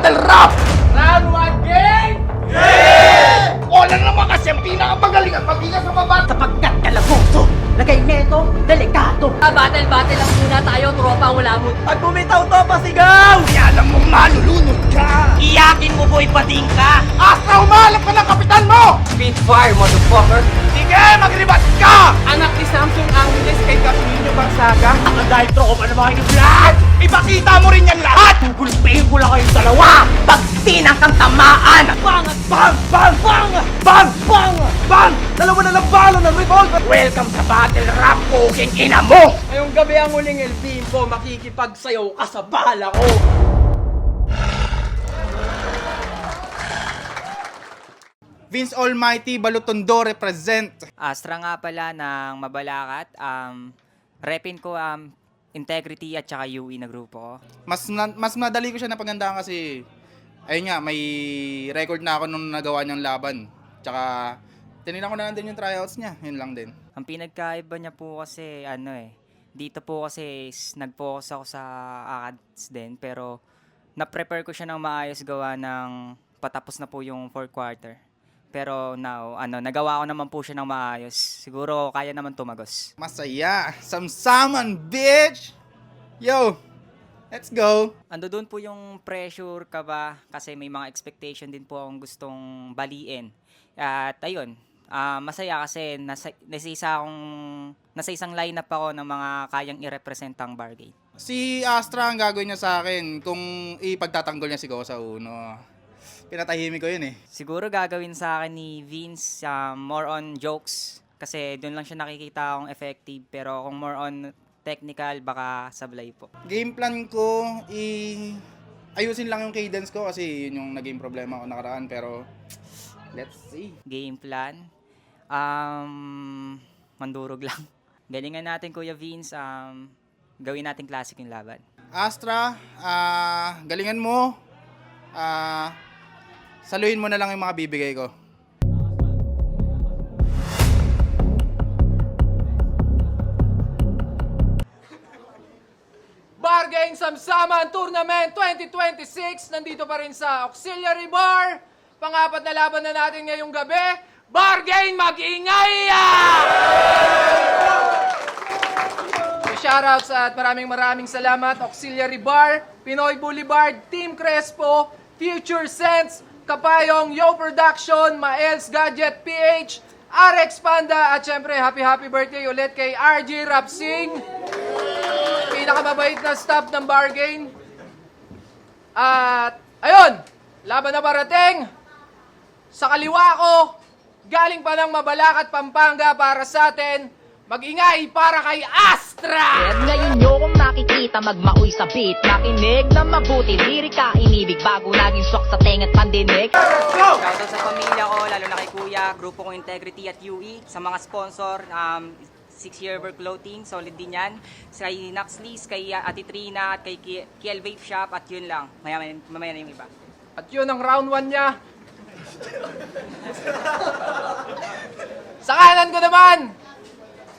battle rap! Round 1 game! Wala naman kasi ang pinakamagaling at mag-ingat sa baba! Sapagkat kalaboso, lagay neto, delikado. Battle lang muna tayo, tropa, wala mo. Pag bumitaw to, pasigaw! Kaya alam mong malulunod ka! Iyakin mo, boy, pading ka! Astra, umalap ka ng kapitan mo! Spitfire, motherfucker! Sige, magribat ka! Anak ni Samsung Angeles kay Capilino Barsaga. Ang dahil tropa na mga vlog! Ipakita mo rin yan lahat! Gugulpihin ko lang kayong dalawa! Pag tinang kang tamaan! Bang! Bang! Bang! Bang! Bang! Bang! Bang! Dalawa na lang balo ng revolver! Welcome sa battle rap, kuking ina mo! Ngayong gabi ang huling El Bimbo, makikipagsayaw ka sa bala ko. Vince Almighty, Balutondo represent. Astra nga pala ng Mabalacat. Repin ko Integrity at saka UE na grupo ko. Mas madali ko siya napagandaan kasi ayun nga, may record na ako nung nagawa niyang laban. Tsaka tinignan ko na lang din yung tryouts niya. Yun lang din. Ang pinagkaiba niya po kasi dito po kasi nag-focus ako sa ACADS din, pero na-prepare ko siya ng maayos gawa ng patapos na po yung 4th quarter. Pero now, nagawa ko naman po siya ng maayos. Siguro kaya naman tumagos. Masaya! Samsaman, bitch! Yo! Let's go! Ando doon po yung pressure ka ba kasi may mga expectation din po akong gustong baliin. At ayun, masaya kasi nasa isang lineup ako ng mga kayang i-representang bargain. Si Astra ang gagawin niya sa akin kung ipagtatanggol niya si Go sa uno. Pinatahimik ko yun eh. Siguro gagawin sa akin ni Vince more on jokes kasi doon lang siya nakikita akong effective, pero kung more on technical baka sablay po. Game plan ko, ayusin lang yung cadence ko kasi yun yung naging problema ko nakaraan, pero let's see. Game plan, mandurog lang. Galingan natin Kuya Vince, gawin natin classic yung laban. Astra, galingan mo. Saluhin mo na lang yung mga bibigay ko. Bargain Samsaman Tournament 2026. Nandito pa rin sa Auxiliary Bar. Pang-apat na laban na natin ngayong gabi. Bargain, mag-ingay! Shoutouts at maraming salamat. Auxiliary Bar, Pinoy Boulevard, Team Crespo, Future Sense, Kapayong, Yo Production, Maels Gadget PH, RX Panda, at syempre happy birthday ulit kay RJ Rapsing. Pinakamabait na staff ng Bargain. At ayun, laban na parating. Sa kaliwa ko, galing pa ng Mabalacat, Pampanga para sa atin. Mag-ingay para kay Astra! At ngayon nyo kung nakikita magmaoy sa beat. Nakinig na mabuti, lirika, inibig bago naging swak sa tenga't pandinig. Shoutout sa pamilya ko, lalo na kay Kuya, grupo kong Integrity at UE. Sa mga sponsor, 6 Year Work Clothing, solid din yan. Kay Naxlis, kay Ate Trina, at kay Kiel Vape Shop, at yun lang. Mamaya na yung iba. At yun ang round 1 niya. Sa kanan ko naman,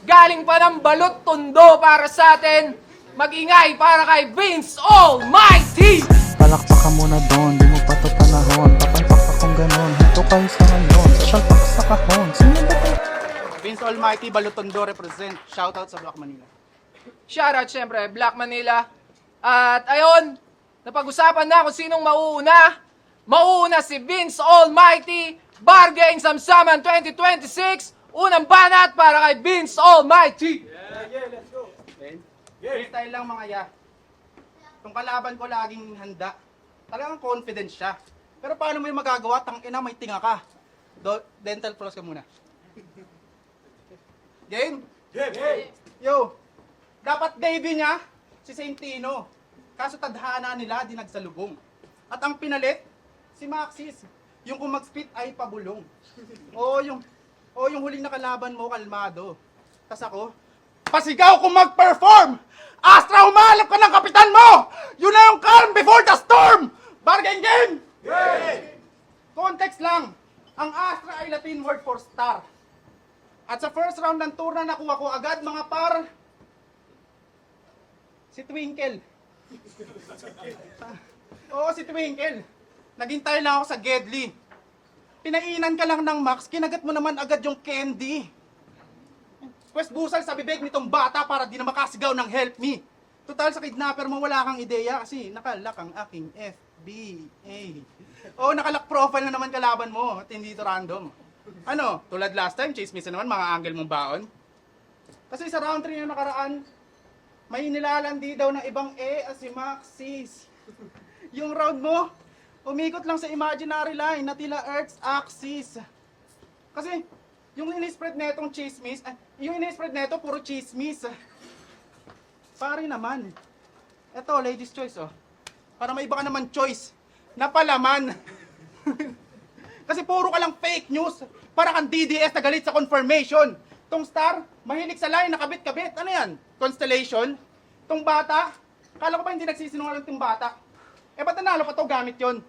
galing pa ng Balot Tondo para sa atin. Mag-ingay para kay Vince Almighty! Palakpakan mo na doon, di mo pa to panahon. Papalpak akong ganon, hito kayo sa ngayon. Sa shalpak sa kahon, sino ba to? Vince Almighty, Balutondo represent. Shoutout sa Black Manila. Shoutout syempre, Black Manila. At ayun, napag-usapan na kung sinong mauuna. Mauuna si Vince Almighty, Bargain Samsaman 2026. Unang banat para kay Vince Almighty. Let's go. Freestyle lang mga ya. Itong kalaban ko laging handa. Talagang confident siya. Pero paano mo yung magagawa? Tangina, may tinga ka. Dental floss ka muna. Game? Game! Yo, dapat debut niya si Saint Tino. Kaso tadhana nila, di nagsalubong. At ang pinalit, si Maxis. Yung kung mag-spit ay pabulong. O yung huling nakalaban mo, kalmado. Tas ako, pasigaw kung mag-perform! Astra, humalap ka ng kapitan mo! Yun na yung calm before the storm! Bargain game! Context lang, ang Astra ay Latin word for star. At sa first round ng tour na nakuha ko agad mga par, si Twinkle. Oo, si Twinkle. Naghintay lang ako sa Gedli. Pinainan ka lang ng Max, kinagat mo naman agad yung candy. Pwes busal sa bibig nitong bata para di na makasigaw ng help me. Total sa kidnapper mo wala kang ideya kasi nakalak ang aking FBA. Oo, nakalak profile na naman kalaban mo at hindi ito random. Ano, tulad last time, chismis na naman mga angle mong baon. Kasi sa round 3 na nakaraan, may nilalandi daw ng ibang si Maxis. Yung round mo, umikot lang sa imaginary line na tila Earth's axis. Kasi, yung in-spread netong chismis, yung in-spread neto puro chismis. Pare naman. Eto, ladies choice, oh. Para may iba ka naman choice. Napalaman. Kasi puro ka lang fake news. Para kang DDS na galit sa confirmation. Tong star, mahilig sa line, nakabit-kabit. Ano yan? Constellation? Tong bata, kala ko ba hindi nagsisinungaling tong bata? Ba't nanalo pa to gamit yon?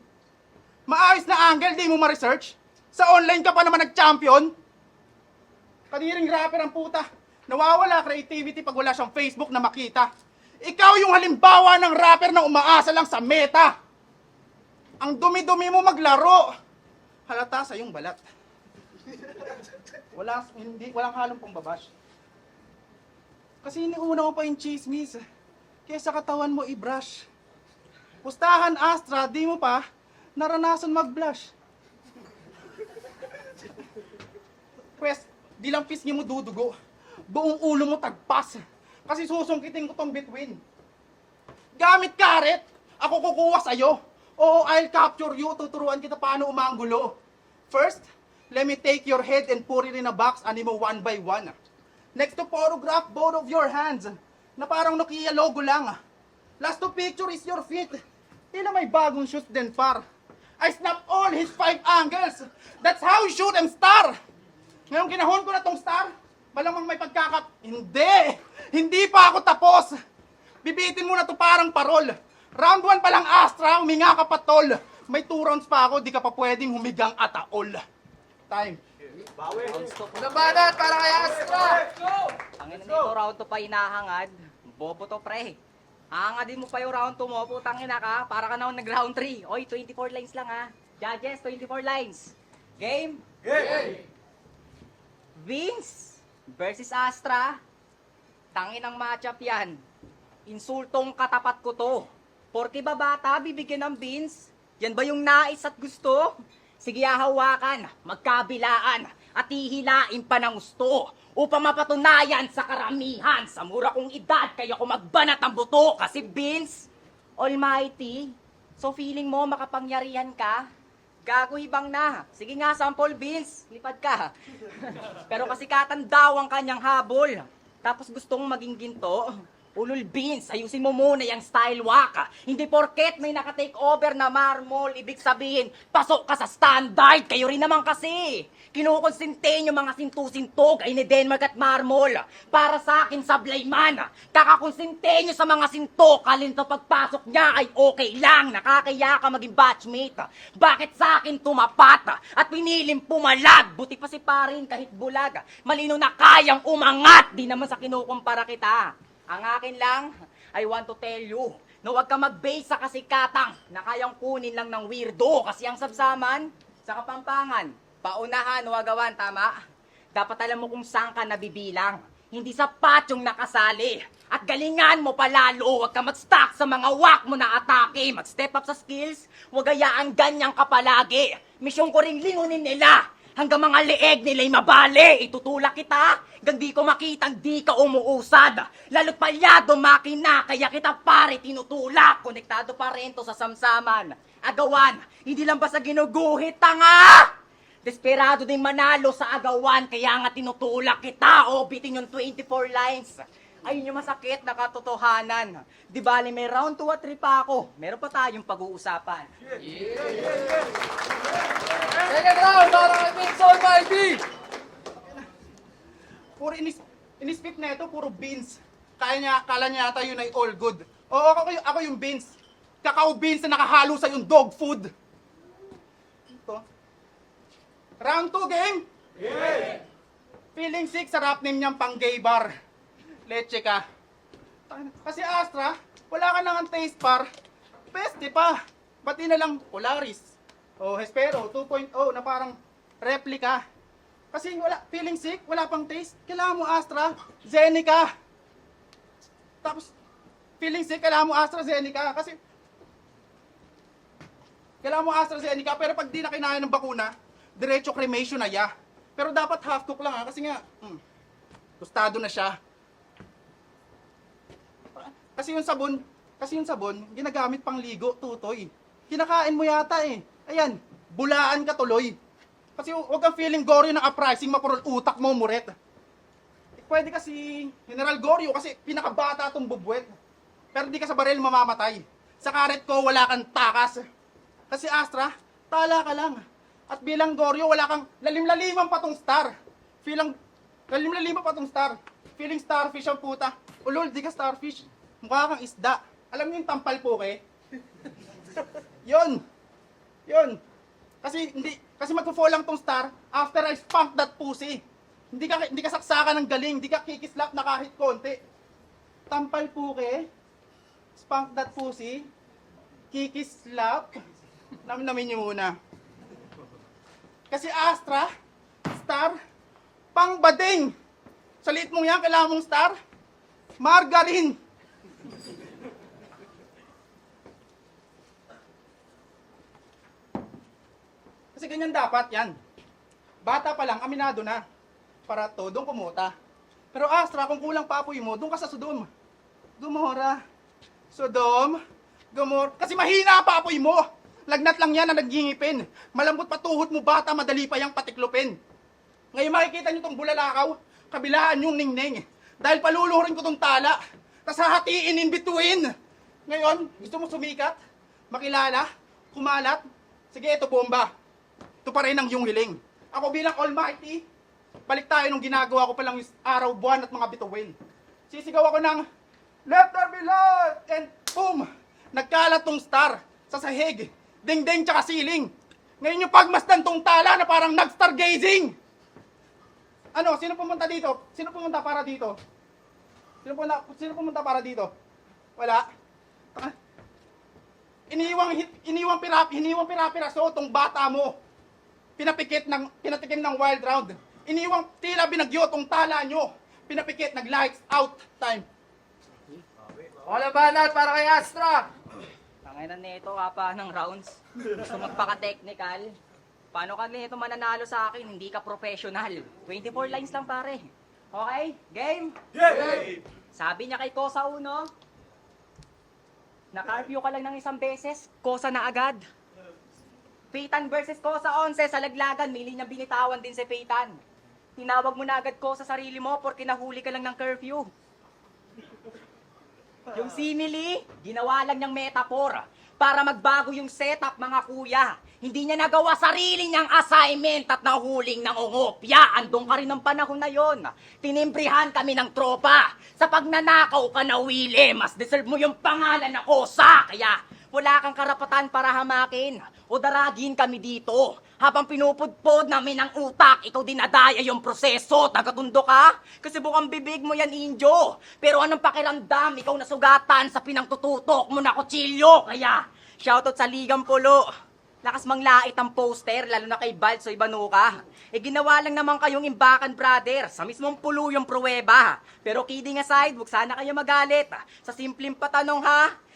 Maayos na angle, di mo ma-research? Sa online ka pa naman nag-champion? Kadiring rapper ang puta. Nawawala creativity pag wala siyang Facebook na makita. Ikaw yung halimbawa ng rapper na umaasa lang sa meta. Ang dumi-dumi mo maglaro. Halata sa iyong balat. Walang halong pangbabash. Kasi iniuna mo pa yung chismis. Kesa katawan mo i-brush. Pustahan Astra, di mo pa naranasan mag-blush. Pwes, di lang pisngi mo dudugo. Buong ulo mo tagpas. Kasi susungkitin ko tong between. Gamit karet, ako kukuha sa'yo. Oo, I'll capture you, tuturuan kita paano umanggulo. First, let me take your head and put it in a box, animo one by one. Next to photograph both of your hands, na parang Nokia logo lang. Last to picture is your feet. Tila may bagong shoes din par. I snap all his 5 angles. That's how you shoot and star. Ngayong kinahon ko na tong star, malamang may pagkakap. Hindi! Hindi pa ako tapos! Bibitin mo na to parang parol. Round 1 pa lang Astra, huminga ka pa tol. May 2 rounds pa ako, di ka pa pwedeng humigang ataol. Time. Labanan para kay Astra! Ang ina nito, round 2 pa hinahangad. Bobo to, pre. Hangadin mo pa yung round 2 mo, putang ina ka, para ka naman nag-round 3. Oy, 24 lines lang ha. Judges, 24 lines. Game? Game! Vince versus Astra. Tangin ang matchup yan. Insultong katapat ko to. Porke ba bata, bibigyan ng Vince? Yan ba yung nais at gusto? Sige, hawakan, magkabilaan, at hihilain pa ng gusto upang mapatunayan sa karamihan sa mura kong edad kaya ko magbanat ng buto kasi Vince, Almighty, so feeling mo makapangyarihan ka? Gago hibang na. Sige nga, sample Vince, lipad ka. Pero kasi katandaw ang kanyang habol, tapos gustong maging ginto. Ulul Vince, ayusin mo muna yung style walk. Hindi porket may naka-take over na marmol, ibig sabihin, pasok ka sa standard. Kayo rin naman kasi. Kinukonsinte nyo mga sintu-sintog ay ni Denmark at marmol. Para sa akin, sablay man. Kakakonsinte nyo sa mga sinto, kalinto pagpasok niya ay okay lang. Nakakaya ka maging batchmate. Bakit sa akin tumapat at piniling pumalag? Buti pa si parin kahit bulag. Malino na kayang umangat, di naman sa kinukumpara kita. Ang akin lang, I want to tell you na huwag ka mag-base sa kasikatang na kayang kunin lang ng weirdo kasi ang sabsaman sa Kapampangan, paunahan o agawan, tama? Dapat alam mo kung saan ka nabibilang. Hindi sapat yung nakasali. At galingan mo palalo, huwag ka mag-stack sa mga wak mo na atake. Mag-step up sa skills, huwag hayaan ganyan ka palagi. Misyon ko ring lingunin nila. Hanggang mga leeg nila'y mabali, itutulak kita. Hanggang di ko makitang di ka umuusad. Lalo't palyado makina, kaya kita pare tinutulak. Konektado pa rin to sa samsaman. Agawan, hindi lang ba sa ginuguhit, tanga? Desperado din manalo sa agawan, kaya nga tinutulak kita. O, bitin yung 24 lines. Ayun yung masakit na katotohanan. Di bali may round 2 at 3 pa ako. Meron pa tayong pag-uusapan. Second round para kay Vince Almighty! Puro inispit na ito, puro beans. Kala niya ata yun ay all good. Oo, ako yung beans. Kakao beans na nakahalo sa yung dog food. Ito. Round 2 game? Yeah! Feeling sick, sarap name niyang pang gay bar. Leche ka. Kasi Astra, wala ka nang taste par. Peste pa. Pati na lang Polaris, O Hespero 2.0 na parang replica. Kasi wala, feeling sick, wala pang taste. Kailangan mo AstraZeneca. Tapos, feeling sick, kailangan mo AstraZeneca. Kasi, kailangan mo AstraZeneca, pero pag di na kinaya ng bakuna, diretso cremation na ya. Pero dapat half cook lang kasi nga, tostado na siya. Kasi yung sabon, ginagamit pang ligo, tutoy. Kinakain mo yata eh. Ayan, bulaan ka tuloy. Kasi huwag kang feeling Goryo ng uprising, mapurol utak mo, muret. Pwede kasi General Goryo kasi pinakabata tong bubwet. Pero di ka sa baril mamamatay. Sa karet ko, wala kang takas. Kasi Astra, tala ka lang. At bilang Goryo, wala kang lalim-laliman pa tong star. Lalim-laliman pa tong star. Feeling starfish ang puta. Ulol, di ka starfish. Mukha kang isda. Alam niyo yung tampal po, Yun. Kasi magpo-fall lang tong star after I spunk that pussy. Hindi ka saksakan ng galing, hindi ka kikislap na kahit konti. Tampal po, spunk that pussy. Kikislap. Namin niyo muna. Kasi Astra, star, pangbading. Sa liit mong yan, kailangan mong star, margarine. Kasi ganyan dapat yan. Bata pa lang, aminado na. Para todong kumuta. Pero Astra, kung kulang pa apoy mo, doon ka sa Sodom. Gomora. Sodom. Gomora. Kasi mahina pa apoy mo. Lagnat lang yan na nagingipin. Malambot pa tuhod mo, bata, madali pa yang patiklopin. Ngayon makikita nyo tong bulalakaw, kabilaan yung ningning. Dahil paluluhurin ko tong tala, tas hahatiin in between. Ngayon, gusto mo sumikat? Makilala? Kumalat? Sige, ito bomba. Ito pa rin ang iyong hiling. Ako bilang almighty, balik tayo nung ginagawa ko palang araw, buwan at mga bituin. Sisigaw ako ng, let there be light! And boom! Nagkalat tong star sa sahig, ding-ding tsaka ceiling. Ngayon yung pagmasdan tong tala na parang nag-stargazing. Ano, sino pumunta dito? Sino pumunta para dito? Sino pumunta para dito? Wala. Iniwang pirapiraso tong bata mo. Pinatikim ng wild round. Iniwang tila binagyo tong tala nyo. Pinapikit, nag-lights out time. Wala banat para kay Astra. Tanginan nito pa ng rounds. Gusto magpaka-technical. Paano ka nito mananalo sa akin? Hindi ka professional. 24 lines lang pare. Okay? Game? Yay! Sabi niya kay Kosa 1, na-curfew ka lang ng isang beses, Kosa na agad. Peytan versus Kosa 11 sa laglagan, mili niyang binitawan din si Peytan. Tinawag mo na agad Kosa sarili mo porque nahuli ka lang ng curfew. Yung simile, ginawa lang niyang metaphor para magbago yung setup, mga kuya. Hindi niya nagawa sarili niyang assignment at nahuling ng ungopya. Andong ka rin ng panahon na yon. Tinimbrihan kami ng tropa. Sa pagnanakaw ka na, Willie, mas deserve mo yung pangalan na Kosa. Kaya wala kang karapatan para hamakin o daragin kami dito. Habang pinupudpod namin ang utak, ikaw dinadaya yung proseso. Tagatundo ka? Kasi bukang bibig mo yan, Injo. Pero anong pakiramdam? Ikaw nasugatan sa pinangtututok mo na kutsilyo. Kaya, shoutout sa Ligang Pulo. Lakas manglait ang poster, lalo na kay Balsoy Banuka. Ginawa lang naman kayong Imbakan Brothers. Sa mismong pulo yung pruweba. Pero kidding aside, huwag sana kayo magalit. Sa simpleng patanong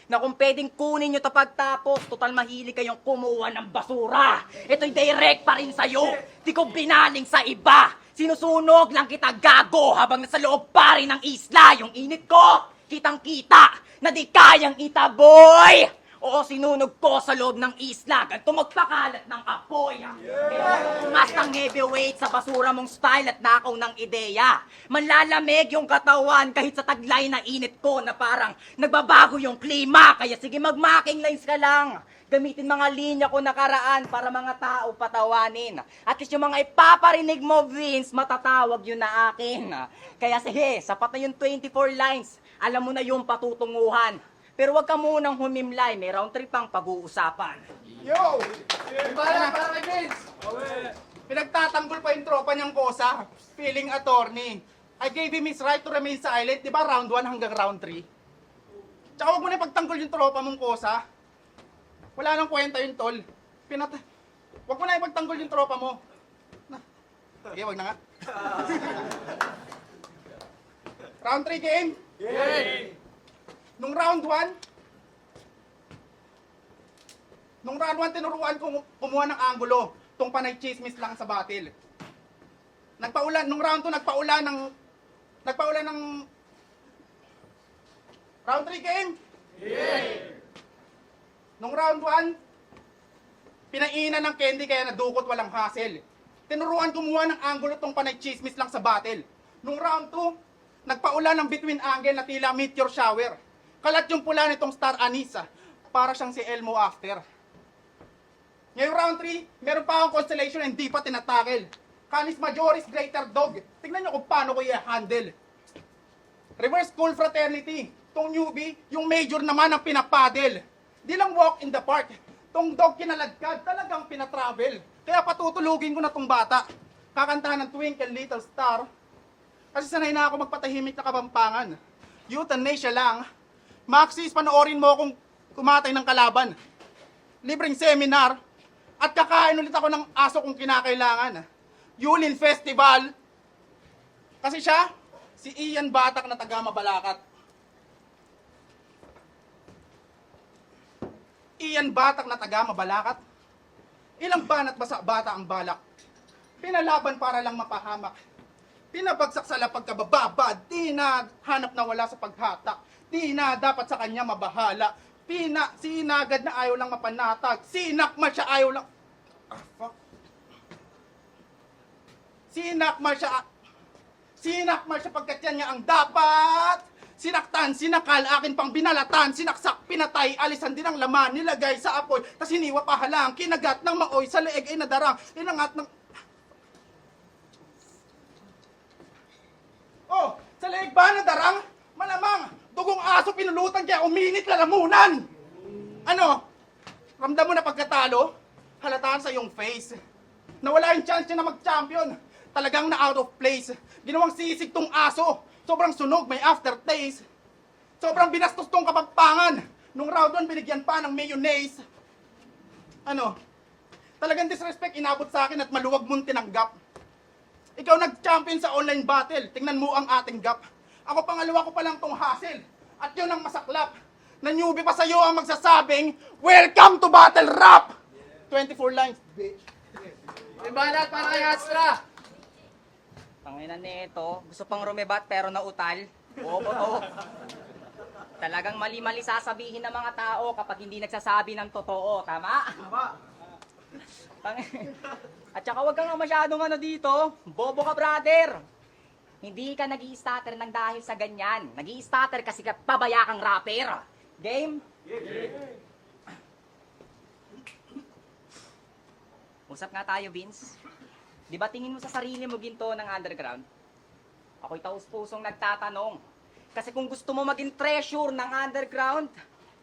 na kung pwedeng kunin nyo to pagtapos, total mahilig kayong kumuha ng basura. Ito'y direct pa rin sa'yo. Di ko binaling sa iba. Sinusunog lang kita gago habang nasa loob pa rin ng isla. Yung init ko, kitang-kita na di kayang itaboy. Oo, sinunog ko sa loob ng isla. Ganito magpakalat ng apoy. Kaya umas ng heavyweight sa basura mong style at nakaw ng ideya. Manlalamig yung katawan kahit sa taglay na init ko na parang nagbabago yung klima. Kaya sige, mag-marking lines ka lang. Gamitin mga linya ko nakaraan para mga tao patawanin. At least yung mga ipaparinig mo, Vince, matatawag yun na akin. Kaya sige, sapat na yung 24 lines. Alam mo na yung patutunguhan. Pero wag ka munang humimlay, may round 3 pang pag-uusapan. Yo! Banat para kay Vince. Pinagtatanggol pa yung tropa niyang Kosa. Feeling attorney. I gave him his right to remain silent. Di ba round 1 hanggang round 3? Tsaka huwag mo na ipagtanggol yung tropa mong Kosa. Wala nang kwenta yun, tol. Huwag mo na ipagtanggol yung tropa mo. Sige, wag na nga. Round 3 game? Nung round 1, tinuruan kong kumuha ng angulo. Tong panay chismis lang sa battle. Nung round 2, nagpaulan ng round 3 game? Nung round 1, pinainan ng candy kaya nadukot walang hassle. Tinuruan kumuha ng angulo tong panay chismis lang sa battle. Nung round 2, nagpaulan ng between angle na tila meteor shower. Kalat yung pula nitong star Anisa. Para siyang si Elmo after. Ngayong round 3, meron pa akong constellation and di pa tinatakil. Canis Majoris Greater Dog. Tignan nyo kung paano ko i-handle. Reverse Cool Fraternity. Tong newbie, yung major naman ang pinapadel. Di lang walk in the park. Tong dog kinaladkad, talagang pinatravel. Kaya patutulugin ko na tong bata. Kakantahan ng Twinkle Little Star. Kasi sanay na ako magpatahimik na Kapampangan. Euthanasia lang. Maxis, panoorin mo kung kumatay ng kalaban. Libreng seminar. At kakain ulit ako ng aso kung kinakailangan. Yulin Festival. Kasi siya, si Ian Batak na taga Mabalacat. Ian Batak na taga Mabalacat. Ilang banat ba sa bata ang balak? Pinalaban para lang mapahamak. Pinabagsak sa lapag kabababa. Di na hanap na wala sa paghatak. Di na dapat sa kanya mabahala. Sinagad na ayaw lang mapanatag. Sinakma siya ayaw lang... fuck. Sinakma siya pagkat yan niya ang dapat. Sinaktan, sinakal, akin pang binalatan, sinaksak, pinatay, alisan din ang laman, nilagay sa apoy, tas hiniwa pahalang, kinagat ng maoy, sa leeg ay nadarang, inangat ng... Oh, sa leeg ba nadarang? Malamang, dugong aso pinulutan kaya uminit lalamunan! Ano? Ramdam mo na pagkatalo? Halataan sa iyong face. Nawala yung chance niya na mag-champion. Talagang na out of place. Ginawang sisig tong aso. Sobrang sunog, may aftertaste. Sobrang binastos tong Kapampangan. Nung round 1, binigyan pa ng mayonnaise. Ano? Talagang disrespect inabot sa akin at maluwag mong tinanggap. Ikaw nag-champion sa online battle. Tingnan mo ang ating gap. Ako pangalawa ko pa lang tong hassle. At yun ang masaklap. Na newbie pa sa'yo ang magsasabing, "Welcome to Battle Rap!" 24 lines, bitch. Ibanat para kay Astra. Panginan nito, gusto pang rumebat pero nautal. Oo, totoo. Talagang mali-mali sasabihin ng mga tao kapag hindi nagsasabi ng totoo. Tama? At saka huwag kang masyadong dito. Bobo ka, brother. Hindi ka nag-i-stutter ng dahil sa ganyan. Nag-i-stutter kasi ka pabaya kang rapper. Game? Usap nga tayo, Vince. Di ba tingin mo sa sarili mo ginto ng underground? Ako'y taus-pusong nagtatanong. Kasi kung gusto mo maging treasure ng underground,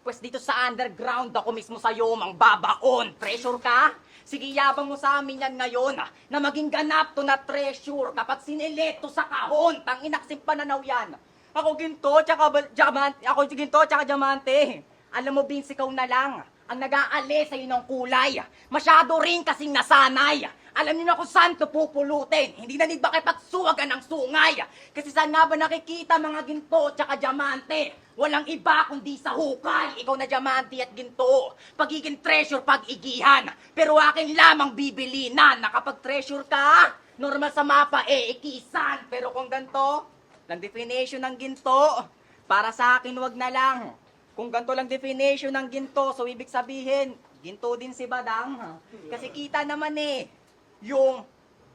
pues dito sa underground ako mismo sa'yo mangbabaon. Treasure ka? Sige, yabang mo sa amin yan ngayon na maging ganap to na treasure kapag sinileto sa kahon. Tanginaksip pananaw yan. Ako ginto, tsaka diamante. Alam mo, Vince, ikaw na lang ang nag-aali sa'yo ng kulay. Masyado rin kasing nasanay. Alam niyo na kung saan ito pupulutin. Hindi na nid makipagsuwagan ng sungay. Kasi saan nga ba nakikita mga ginto tsaka diamante? Walang iba kundi sa hukay. Ikaw na diamante at ginto. Pagiging treasure pag-igihan. Pero akin lamang bibilinan na kapag treasure ka, normal sa mapa ikisan. Pero kung ganito, lang definition ng ginto, para sa akin wag na lang. Kung ganito lang definition ng ginto, so ibig sabihin, ginto din si Badang. Kasi kita naman yung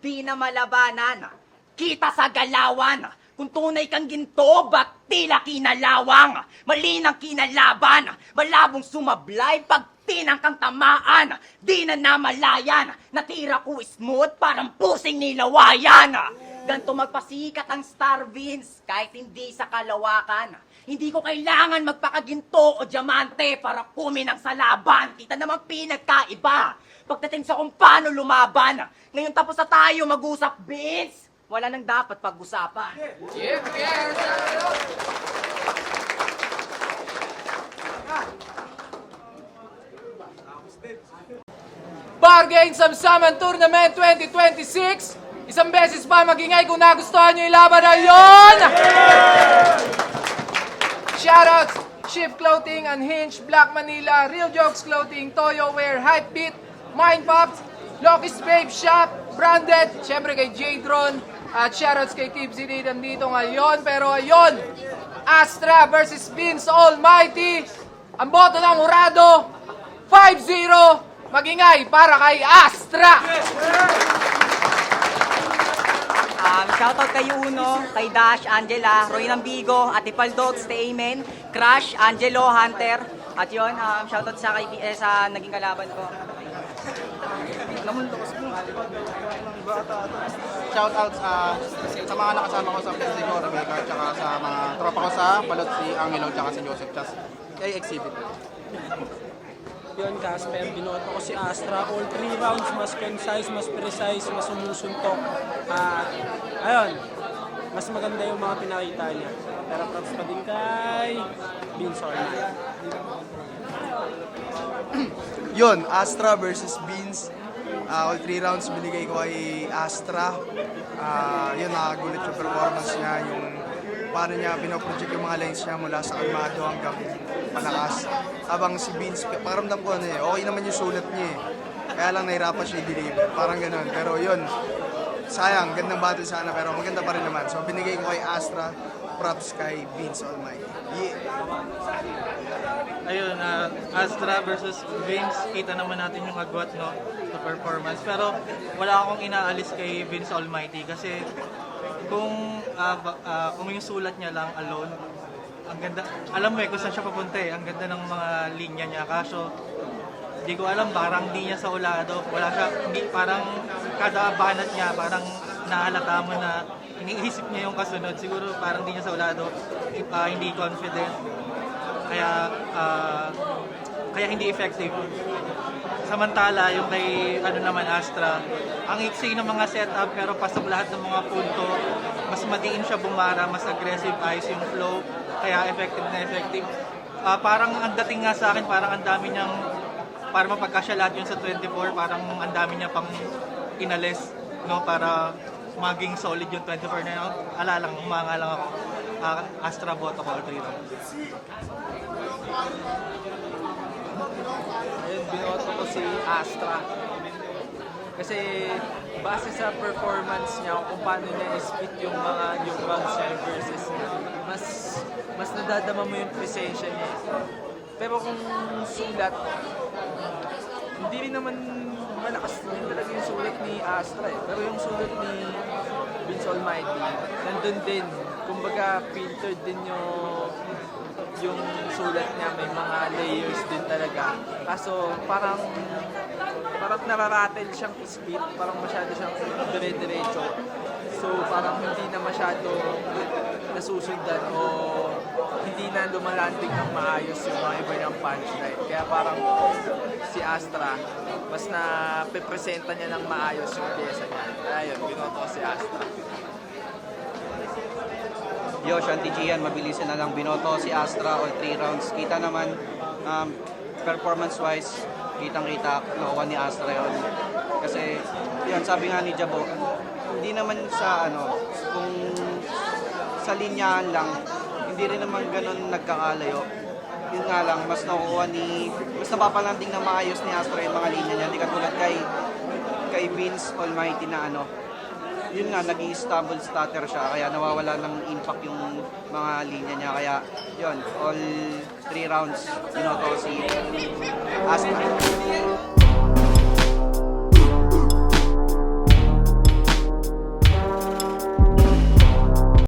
di na malabanan. Kita sa galawan. Kung tunay kang ginto, ba't tila kinalawang? Malinang kinalaban. Malabong sumablay pag tinang kang tamaan. Di na namalayan. Natira ko smooth parang pusing nilawayan. Ganto magpasikat ang Star Vince kahit hindi sa kalawakan. Hindi ko kailangan magpakaginto o diamante para kuminang sa laban. Kita naman pinagkaiba. Pagdating sa kung paano lumaban. Ngayon tapos na tayo mag-usap, Vince. Wala nang dapat pag-usapan. Bargain Samsaman Tournament 2026. Isang beses pa magingay kung nagustuhan nyo yung laban na yun! Shoutouts! Shift Clothing, Unhinged, Black Manila, Real Jokes Clothing, Toyo Wear, Hypebeat, Mind Pops, Loki's Babe Shop, Branded, syempre kay J-Dron, at shoutouts kay Tipsy D nandito ngayon. Pero ayun, Astra versus Vince Almighty. Ang boto ng Murado, 5-0. Magingay para kay Astra. Shoutout kay Uno, kay Dash, Angela, Roy Nambigo, Ate Paldot, Stay Amen, Crush, Angelo, Hunter. At yun, shoutout sa, sa naging kalaban ko. Shoutouts sa mga nakasama ko sa Festival ko, Rebecca, tsaka sa mga tropa ko sa Balot, si Angelo, tsaka si Joseph, tsaka kay Exhibit. Yun, Casper, binoto ko si Astra. All 3 rounds, mas concise, mas precise, mas sumusuntok. Ayun, mas maganda yung mga pinakita niya. Pero props pa din kay Vince Almighty. Yun, Astra versus Beans. All 3 rounds binigay ko kay Astra. Yun, nakagulit yung performance niya, yung paano niya pinoproject yung mga lines niya mula sa kalmado hanggang palakas. Habang si Beans, pakiramdam ko okay naman yung sulat niya eh. Kaya lang nahirapan siya i-deliver. Parang ganun. Pero yun, sayang, gandang battle sana pero maganda pa rin naman. So binigay ko kay Astra, props kay Vince Almighty. Yeah. Ayun, Astra versus Vince, kita naman natin yung agwat, no, sa performance. Pero wala akong inaalis kay Vince Almighty kasi kung yung sulat niya lang alone, ang ganda, alam mo kung saan siya papunta ang ganda ng mga linya niya. Kaso, hindi ko alam, parang hindi niya sa ulado. Wala siya, hindi, parang kada banat niya, parang nahalata mo na iniisip niya yung kasunod. Siguro parang hindi niya sa ulado, hindi confident. Kaya hindi effective. Samantala, yung kay Astra, ang iksi ng mga setup pero pasok lahat ng mga punto, mas madiin siya bumara, mas aggressive, ayos yung flow, kaya effective na effective. Parang ang dating nga sa akin, parang ang dami niyang, para mapagkasya lahat yun sa 24, parang ang dami niya pang inalis, no, para maging solid yung 24 na yun. Umanga lang ako. Astra boto ko, 3 rounds. Ayun, binoto ko si Astra. Kasi base sa performance niya, kung paano niya i-spit yung rounds niya versus niya, mas nadadama mo yung presensya niya. Pero kung sulat, hindi rin naman malakas din talaga yung sulat ni Astra Pero yung sulat ni Vince Almighty, nandun din. Kumbaga, filtered din yung sulat niya, may mga layers din talaga. Kaso parang nararattle siyang speed, parang masyado siyang dire-diretso. So parang hindi na masyado nasusundan o hindi na lumalanding ng maayos yung mga iba niyang punchline. Kaya parang si Astra, mas na-presenta niya ng maayos yung pyesa niya. Kaya yun, binoto ko si Astra. Yo, Shanti Gian, mabilisin na lang. Binoto si Astra all 3 rounds. Kita naman, performance-wise, kitang-kita, nakuha ni Astra yun. Kasi, yun, sabi nga ni Jabo, hindi naman sa, kung sa linyahan lang, hindi rin naman ganun nagkakalayo. Yun nga lang, mas napapalanding na maayos ni Astra yung mga linya niya. Hindi katulad kay Vince Almighty na yun nga, nag-i-stumble stutter siya, kaya nawawala ng impact yung mga linya niya. Kaya, yun, all 3 rounds, binoto si Astra.